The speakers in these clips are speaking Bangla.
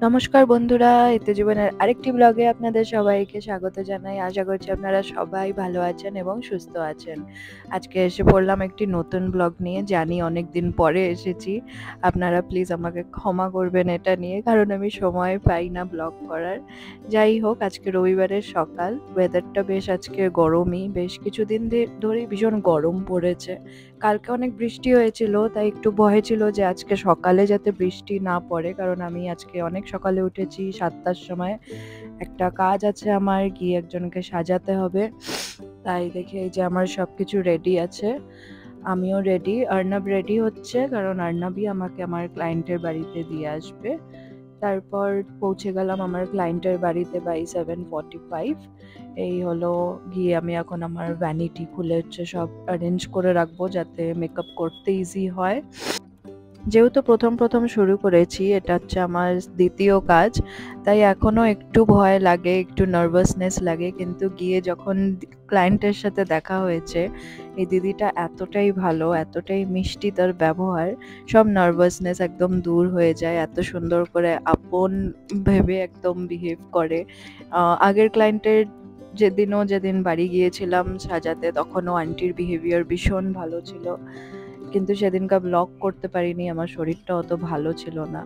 নমস্কার বন্ধুরা, এতে জীবনের আরেকটি ব্লগে আপনাদের সবাইকে স্বাগত জানাই। আশা করছি আপনারা সবাই ভালো আছেন এবং সুস্থ আছেন। আজকে এসে পড়লাম একটি নতুন ব্লগ নিয়ে। জানি অনেক দিন পরে এসেছি, আপনারা প্লিজ আমাকে ক্ষমা করবেন এটা নিয়ে, কারণ আমি সময় পাই না ব্লগ করার। যাই হোক, আজকে রবিবারের সকাল, ওয়েদারটা বেশ আজকে গরমই, বেশ কিছুদিন ধরেই ভীষণ গরম পড়েছে। কালকে অনেক বৃষ্টি হয়েছিল, তাই একটু ভয় ছিল যে আজকে সকালে যাতে বৃষ্টি না পড়ে, কারণ আমি আজকে অনেক সকালে উঠেছি 7টার সময়। একটা কাজ আছে আমার, গিয়ে একজনকে সাজাতে হবে। তাই দেখে এই যে আমার সবকিছু রেডি আছে, আমিও রেডি, অর্ণব রেডি হচ্ছে, কারণ অর্ণবই আমাকে আমার ক্লায়েন্টের বাড়িতে দিয়ে আসবে। তারপর পৌঁছে গেলাম আমার ক্লায়েন্টের বাড়িতে বাই 7:45। এই হলো, গিয়ে আমি এখন আমার ভ্যানিটি খুলে হচ্ছে সব অ্যারেঞ্জ করে রাখবো যাতে মেকআপ করতে ইজি হয়। যেহেতু প্রথম শুরু করেছি, এটা হচ্ছে আমার দ্বিতীয় কাজ, তাই এখনো একটু ভয় লাগে, একটু নার্ভাসনেস লাগে, কিন্তু গিয়ে যখন ক্লায়েন্টের সাথে দেখা হয়েছে, এই দিদিটা এতটাই ভালো, এতটাই মিষ্টি তার ব্যবহার, সব নার্ভাসনেস একদম দূর হয়ে যায়। এত সুন্দর করে আপন ভেবে একদম বিহেভ করে। আগের ক্লায়েন্টের যেদিন বাড়ি গিয়েছিলাম সাজাতে, তখনও আন্টির বিহেভিয়ার ভীষণ ভালো ছিল, কিন্তু সেদিনকার ব্লগ করতে পারিনি, আমার শরীরটা অত ভালো ছিল না।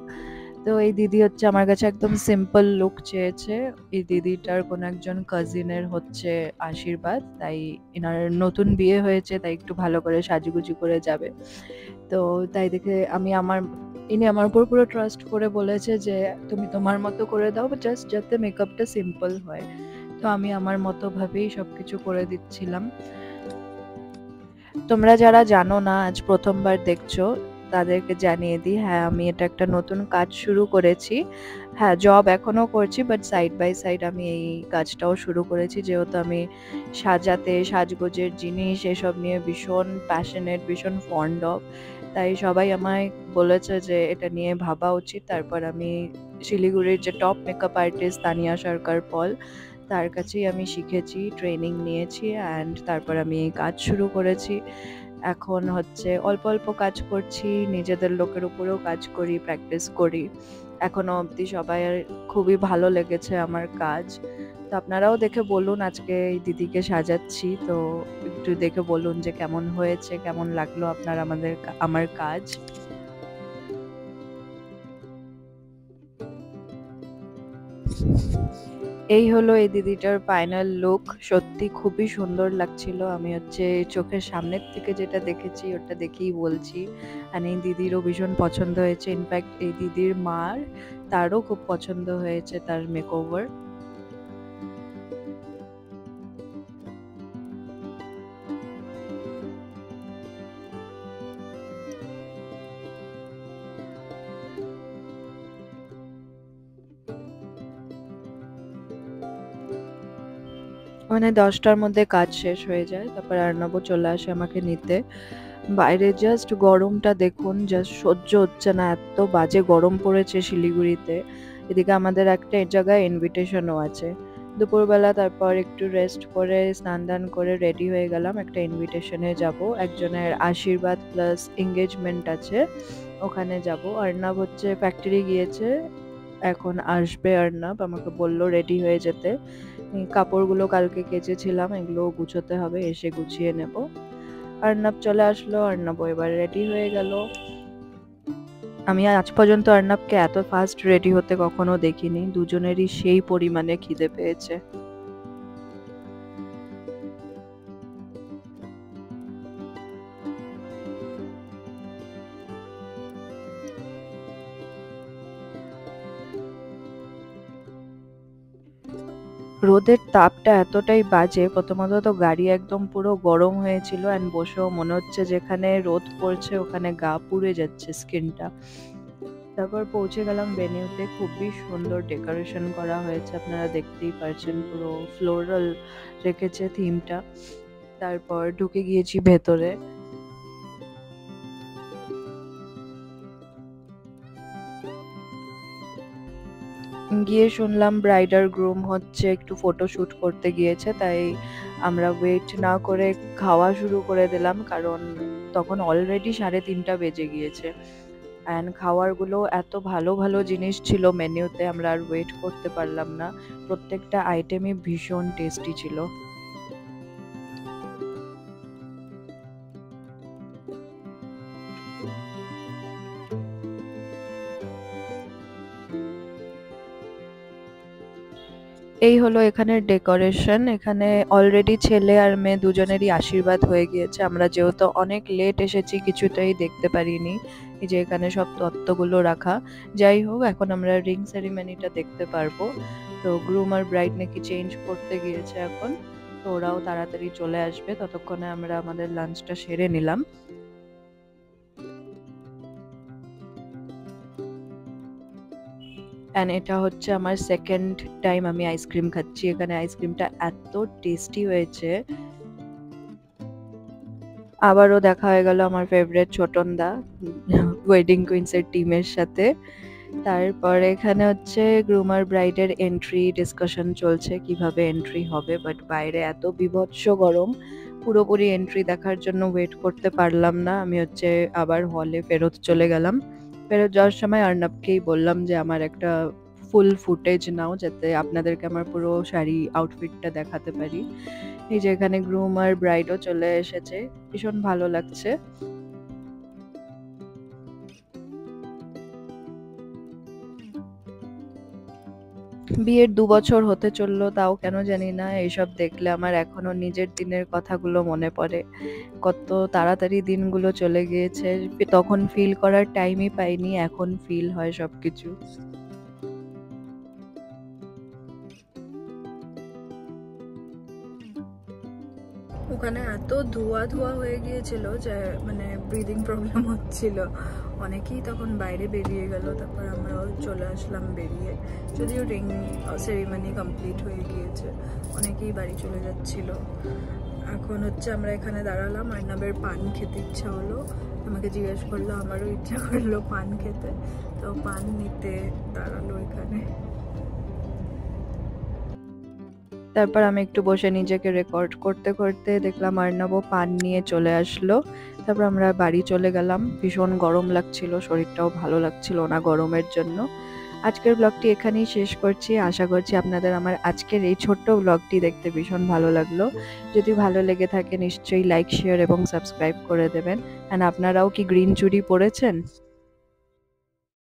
তো এই দিদি হচ্ছে আমার কাছে একদম সিম্পল লুক চেয়েছে। এই দিদিটার কোনো একজন কাজিনের হচ্ছে আশীর্বাদ, তাই এনার নতুন বিয়ে হয়েছে, তাই একটু ভালো করে সাজুগুজু করে যাবে। তো তাই দেখে ইনি আমার উপর পুরো ট্রাস্ট করে বলেছে যে তুমি তোমার মতো করে দাও, জাস্ট যাতে মেকআপটা সিম্পল হয়। তো আমি আমার মতো ভাবেই সবকিছু করে দিচ্ছিলাম। তোমরা যারা জানো না, আজ প্রথমবার দেখছো, তাদেরকে জানিয়ে দিই, হ্যাঁ আমি এটা একটা নতুন কাজ শুরু করেছি। হ্যাঁ, জব এখনো করছি, বাট সাইড বাই সাইড আমি এই কাজটাও শুরু করেছি, যেহেতু আমি সাজগোজের জিনিস এসব নিয়ে ভীষণ প্যাশনেট, ভীষণ ফন্ড অফ। তাই সবাই আমায় বলেছে যে এটা নিয়ে ভাবা উচিত। তারপর আমি শিলিগুড়ির যে টপ মেকআপ আর্টিস্ট তানিয়া সরকার পল, তার কাছেই আমি শিখেছি, ট্রেনিং নিয়েছি, অ্যান্ড তারপর আমি এই কাজ শুরু করেছি। এখন হচ্ছে অল্প অল্প কাজ করছি, নিজেদের লোকের উপরেও কাজ করি, প্র্যাকটিস করি। এখনো অবধি সবাই খুবই ভালো লেগেছে আমার কাজ। তো আপনারাও দেখে বলুন, আজকে এই দিদিকে সাজাচ্ছি, তো একটু দেখে বলুন যে কেমন হয়েছে, কেমন লাগলো আপনার আমার কাজ। এই হলো এই দিদিটার ফাইনাল লুক, সত্যি খুবই সুন্দর লাগছিল। আমি হচ্ছে চোখের সামনের থেকে যেটা দেখেছি ওটা দেখেই বলছি, আর এই দিদিরও ভীষণ পছন্দ হয়েছে। ইনফ্যাক্ট এই দিদির তারও খুব পছন্দ হয়েছে তার মেকওভার। মানে 10টার মধ্যে কাজ শেষ হয়ে যায়, তারপর অর্ণবও চলে আসে আমাকে নিতে। বাইরে জাস্ট গরমটা দেখুন, জাস্ট সহ্য হচ্ছে না, এত বাজে গরম পড়েছে শিলিগুড়িতে। এদিকে আমাদের একটা জায়গায় ইনভিটেশনও আছে দুপুরবেলা। তারপর একটু রেস্ট করে স্নান দান করে রেডি হয়ে গেলাম, একটা ইনভিটেশনে যাব, একজনের আশীর্বাদ প্লাস এঙ্গেজমেন্ট আছে, ওখানে যাব। অর্ণব হচ্ছে ফ্যাক্টরি গিয়েছে, এখন আসবে অর্ণব, আমাকে বললো রেডি হয়ে যেতে। কাপড়গুলো কালকে কেচেছিলাম, এগুলো গুছোতে হবে, এসে গুছিয়ে নেব। অর্ণব চলে আসলো, অর্ণব এবার রেডি হয়ে গেল। আমি আজ পর্যন্ত অর্ণবকে এত ফাস্ট রেডি হতে কখনো দেখিনি, দুজনেরই সেই পরিমাণে খিদে পেয়েছে। রোদের তাপটা এতটাই বাজে, প্রথমত তো গাড়ি একদম পুরো গরম হয়েছিল, অ্যান্ড বসেও মনে হচ্ছে যেখানে রোদ পড়ছে ওখানে গা পুড়ে যাচ্ছে স্কিনটা। তারপর পৌঁছে গেলাম ভেন্যুতে, খুবই সুন্দর ডেকোরেশন করা হয়েছে, আপনারা দেখতেই পারছেন, পুরো ফ্লোরাল রেখেছে থিমটা। তারপর ঢুকে গিয়েছি ভেতরে। গিয়ে শুনলাম ব্রাইড আর গ্রুম হচ্ছে একটু ফটোশুট করতে গিয়েছে, তাই আমরা ওয়েট না করে খাওয়া শুরু করে দিলাম, কারণ তখন অলরেডি 3:30 বেজে গিয়েছে। অ্যান্ড খাওয়ারগুলো এত ভালো ভালো জিনিস ছিল মেনুতে, আমরা আর ওয়েট করতে পারলাম না। প্রত্যেকটা আইটেমই ভীষণ টেস্টি ছিল। এই হলো এখানের ডেকোরেশন। এখানে অলরেডি ছেলে আর মেয়ে দুজনেরই আশীর্বাদ হয়ে গিয়েছে। আমরা যেহেতু অনেক লেট এসেছি কিছুতেই দেখতে পারিনি। এই যে এখানে সব তত্ত্বগুলো রাখা। যাই হোক, এখন আমরা রিং সেরিমনিটা দেখতে পারবো। তো গ্রুম আর ব্রাইড নাকি চেঞ্জ করতে গিয়েছে এখন, তো ওরাও তাড়াতাড়ি চলে আসবে। ততক্ষণে আমরা আমাদের লাঞ্চটা সেরে নিলাম। অ্যান্ড এটা হচ্ছে আমার সেকেন্ড টাইম আমি আইসক্রিম খাচ্ছি। এখানে আইসক্রিমটা এত টেস্টি হয়েছে। আবারও দেখা হয়ে গেল আমার ফেভারিট ছোটনদা ওয়েডিং কুইন্সের টিমের সাথে। তারপর এখানে হচ্ছে গ্রুমার ব্রাইডের এন্ট্রি ডিসকাশন চলছে, কিভাবে এন্ট্রি হবে। বাট বাইরে এত বীভৎস গরম, পুরোপুরি এন্ট্রি দেখার জন্য ওয়েট করতে পারলাম না। আমি হচ্ছে আবার হলে ফেরত চলে গেলাম। ফেরত যাওয়ার সময় অর্ণবকেই বললাম যে আমার একটা ফুল ফুটেজ নাও, যাতে আপনাদেরকে আমার পুরো শাড়ি আউটফিটটা দেখাতে পারি। এই যে এখানে গ্রুম আর ব্রাইডও চলে এসেছে, ভীষণ ভালো লাগছে। বিয়ের ২ বছর হতে চললো, তাও কেন জানি না এইসব দেখলে আমার এখনো নিজের দিনের কথাগুলো মনে পড়ে। কত তাড়াতাড়ি দিনগুলো চলে গিয়েছে, তখন ফিল করার টাইমই পাইনি, এখন ফিল হয় সবকিছু। ওখানে এত ধোঁয়া ধোঁয়া হয়ে গিয়েছিল যে মানে ব্রিদিং প্রবলেম হচ্ছিল। অনেকেই তখন বাইরে বেরিয়ে গেল, তারপর আমরাও চলে আসলাম বেরিয়ে। যদিও রিং সেরিমনি কমপ্লিট হয়ে গিয়েছে, অনেকেই বাড়ি চলে যাচ্ছিল। এখন হচ্ছে আমরা এখানে দাঁড়ালাম, আর্নাবের পান খেতে ইচ্ছা হলো, আমাকে জিজ্ঞেস করলো, আমারও ইচ্ছা করলো পান খেতে, তো পান নিতে দাঁড়ালো এখানে। তারপর আমি একটু বসে নিজেকে রেকর্ড করতে করতে দেখলাম আর্ণবও পান নিয়ে চলে আসলো। তারপর আমরা বাড়ি চলে গেলাম। ভীষণ গরম লাগছিল, শরীরটাও ভালো লাগছিল না গরমের জন্য। আজকের ব্লগটি এখানেই শেষ করছি। আশা করছি আপনাদের আমার আজকের এই ছোট্ট ব্লগটি দেখতে ভীষণ ভালো লাগলো। যদি ভালো লেগে থাকে নিশ্চয়ই লাইক, শেয়ার এবং সাবস্ক্রাইব করে দেবেন। অ্যান্ড আপনারাও কি গ্রিন চুড়ি পরেছেন?